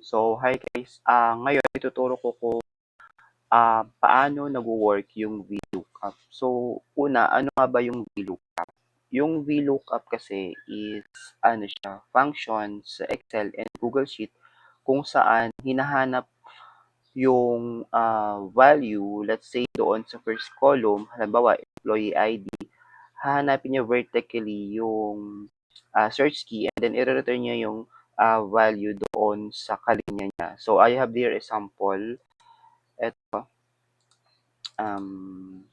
So, hi guys. Ngayon ituturo ko kung paano nagwo-work yung VLOOKUP. So, una, ano nga ba yung VLOOKUP? Yung VLOOKUP kasi is ano siya, function sa Excel and Google Sheet kung saan hinahanap yung value, let's say doon sa first column, halimbawa employee ID, hahanapin niya vertically yung search key and then i-return niya yung value doon sa kalinya niya. So, I have here example. Ito, um,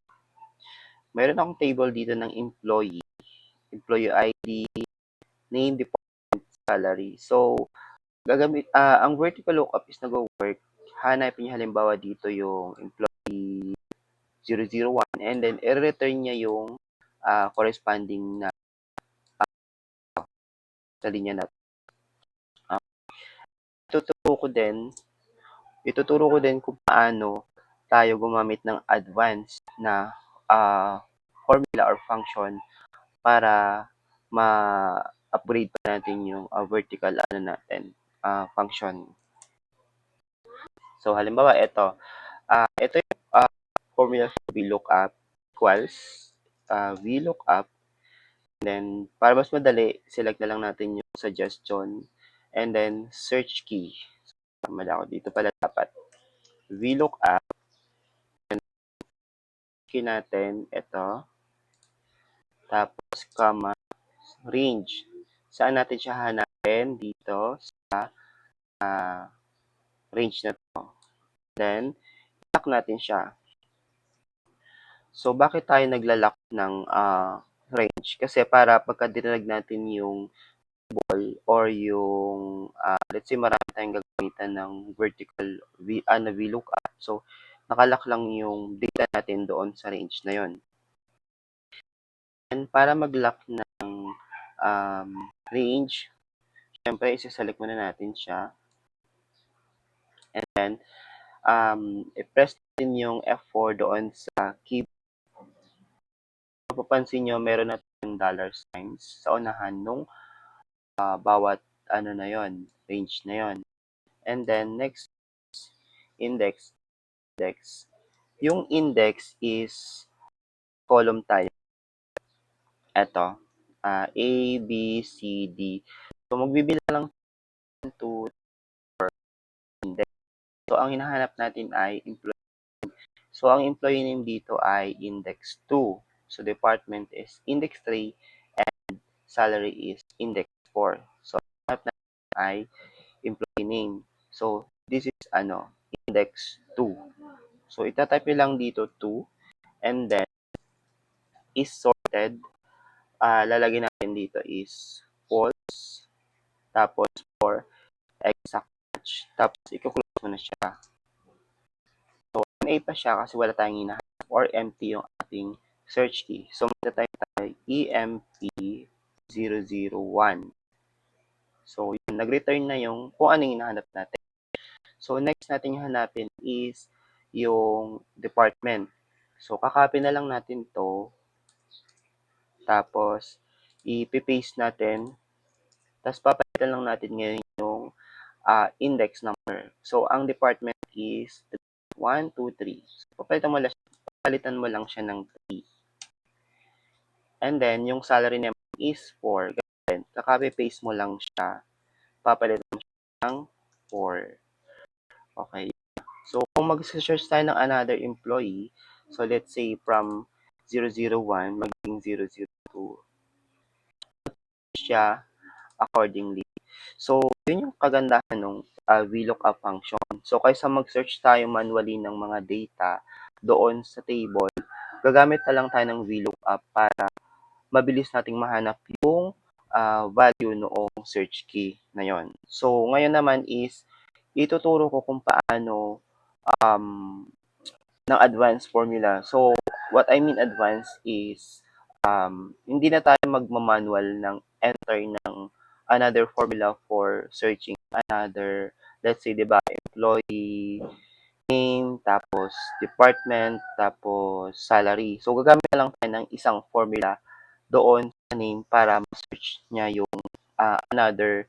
mayroon akong table dito ng employee ID, name, department, salary. So, ang vertical lookup is nag-work. Hanapin niya halimbawa dito yung employee 001 and then i-return niya yung corresponding na sa linya na. Uh, ituturo ko din Ituturo ko din kung paano tayo gumamit ng advanced na formula or function para ma-upgrade pa natin yung vertical function. So halimbawa ito yung formula for VLOOKUP equals VLOOKUP, and then para mas madali, select na lang natin yung suggestion and then search key. Mali ako dito pala dapat. VLOOKUP, key natin ito, tapos comma, range. Saan natin siya hanapin? Dito sa range na to. Then, lock natin siya. So, bakit tayo naglalak ng range? Kasi para pagka dinag natin yung ball or yung, let's say marami tayong gagamitan ng vertical na VLOOKUP. So, nakalock lang yung data natin doon sa range na yon. And para mag-lock ng range, syempre isa-select muna natin siya. And then, i-press din yung F4 doon sa keyboard. Mapapansin nyo, meron na tayong dollar signs sa unahan nung bawat na yon, range na yon. And then, next, index. Yung index is column tayo. Ito, A, B, C, D. So, magbibilang lang 2 index. So, ang hinahanap natin ay employee. So, ang employee name dito ay index 2. So, department is index 3 and salary is index 4. So, ang hanap natin ay employee name. So, this is index 2. So, itatype lang dito 2 and then is sorted. Lalagyan natin dito is false, tapos for exact match, tapos i-close mo na siya. So, NA pa siya kasi wala tayong hinahanap or empty yung ating search key. So, magta-type tayo EMP001. So, yun, nag-return na yung kung anong hinahanap natin. So, next natin yung hanapin is yung department. So, kakopy na lang natin to. Tapos, i-paste natin. Tapos, papalitan lang natin ngayon yung index number. So, ang department is 1, 2, 3. So, papalitan mo lang siya ng 3. And then, yung salary naman is 4. Ganun. Kaka-paste mo lang siya. Papalitan mo siya ng 4. Okay. So, kung mag-search tayo ng another employee, so let's say from 001 maging 002, siya accordingly. So, yun yung kagandahan ng VLOOKUP function. So, kaysa mag-search tayo manually ng mga data doon sa table, gagamit na lang tayo ng VLOOKUP para mabilis nating mahanap yung value noong search key na yon. So, ngayon naman is ituturo ko kung paano ng advanced formula. So, what I mean advanced is hindi na tayo magmamanual ng enter ng another formula for searching another, let's say, 'di ba, employee name, tapos department, tapos salary. So, gagamit na lang tayo ng isang formula doon sa name para ma-search niya yung another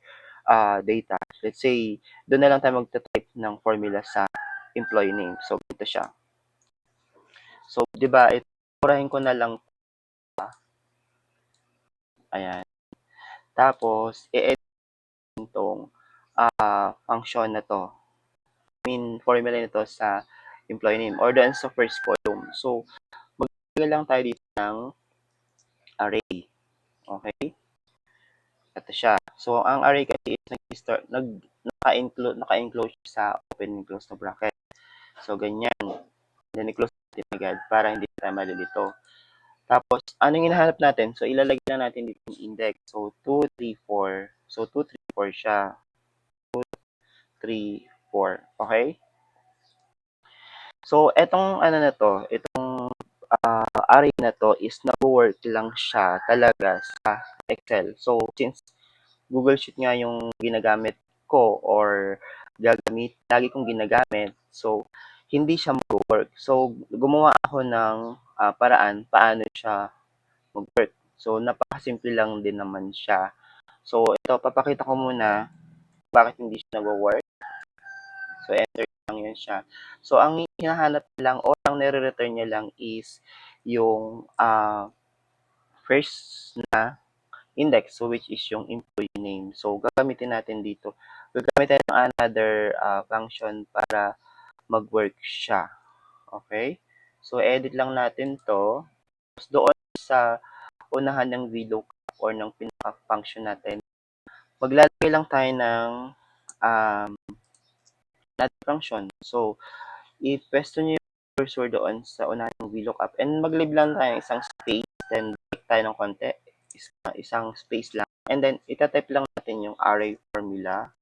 data. Let's say, doon na lang tayo magta-type ng formula sa employee name. So, ito siya. So, di ba, iturahin ko na lang, ayan. Tapos, i-edit itong function na to. Formula nito sa employee name or doon sa first column. So, maglagay lang tayo dito ng array. Okay? Ito siya. So, ang array kasi is naka-include sa open and close na bracket. So, ganyan. Then, i-close natin agad para hindi tayo malilito. Tapos, anong hinahanap natin? So, ilalagay na natin dito yung index. So, 2, 3, 4. So, 2, 3, 4 siya. 2, 3, 4. Okay? So, etong ano na to, itong array na to is nag-work lang siya talaga sa Excel. So, since Google Sheet nga yung ginagamit ko or lagi kong ginagamit, so, hindi siya mag-work. So, gumawa ako ng paraan paano siya mag-work. So, napakasimple lang din naman siya. So, ito, papakita ko muna bakit hindi siya nag-work. So, enter lang yun siya. So, ang hinahanap lang o ang nire-return niya lang is yung first na index, so which is yung employee name. So, gagamitin natin dito. Gagamitin ng another function para mag-work siya. Okay? So, edit lang natin to. Tapos, doon sa unahan ng VLOOKUP or ng pinaka-function natin, maglalagay lang tayo ng another function. So, i-pwesto nyo yung cursor doon sa unahan ng VLOOKUP and mag-leave lang tayo ng isang space, then break tayo ng konti, isang space lang, and then itatype lang natin yung array formula.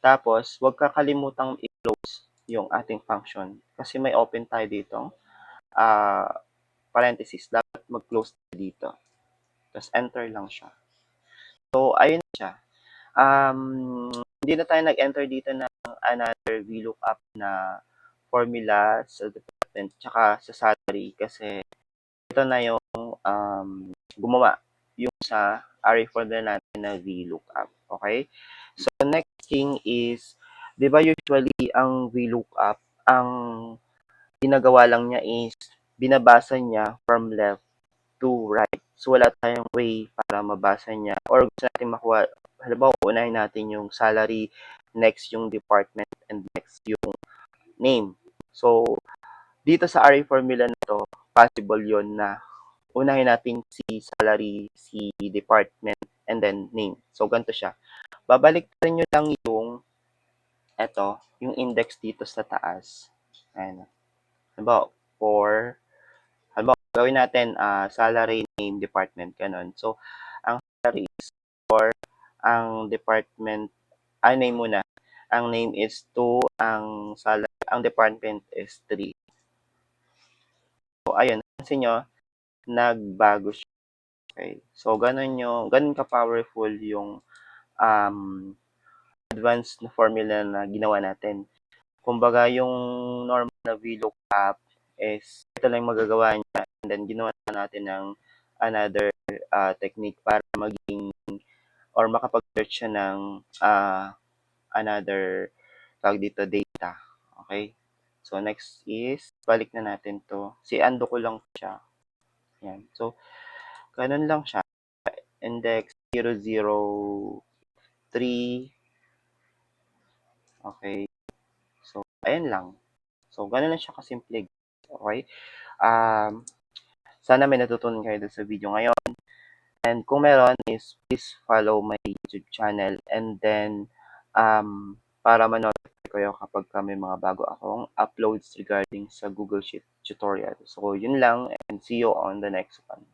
Tapos, huwag kakalimutang i-close yung ating function kasi may open tayo dito parenthesis. Dapat mag-close tayo dito. Tapos, enter lang siya. So, ayun na siya. Hindi na tayo nag-enter dito ng another VLOOKUP na formula sa department tsaka sa salary kasi ito na yung gumawa yung sa array formula natin na VLOOKUP. Okay? So, next thing is, di ba usually ang VLOOKUP, ang ginagawa lang niya is binabasa niya from left to right. So, wala tayong way para mabasa niya or gusto natin makuha, halimbawa, unahin natin yung salary, next yung department, and next yung name. So, dito sa array formula na to, possible yon na unahin natin si salary, si department, and then name. So, ganito siya. Babalik rin nyo lang yung index dito sa taas. Ayan. Halimbawa, gawin natin salary, name, department, ganun. So, ang salary is 4, ang department, name muna. Ang name is 2, ang department is 3. So, ayun, pansin nyo, nagbago siya. Okay. So, ganun ka-powerful yung advanced na formula na ginawa natin. Kumbaga, yung normal na VLOOKUP is ito lang magagawa niya and then ginawa natin ng another technique para maging or makapag-search siya ng another tawag dito data. Okay? So, next is, balik na natin to. Undo ko lang siya. Yan. So, ganun lang siya. Index 003. Okay. So, ayan lang. So, ganun lang siya kasimple. Okay? Sana may natutunan kayo dun sa video ngayon. And kung meron is, please follow my YouTube channel. And then, para ma-notify kayo kapag may mga bago akong uploads regarding sa Google Sheet tutorial. So, yun lang and see you on the next one.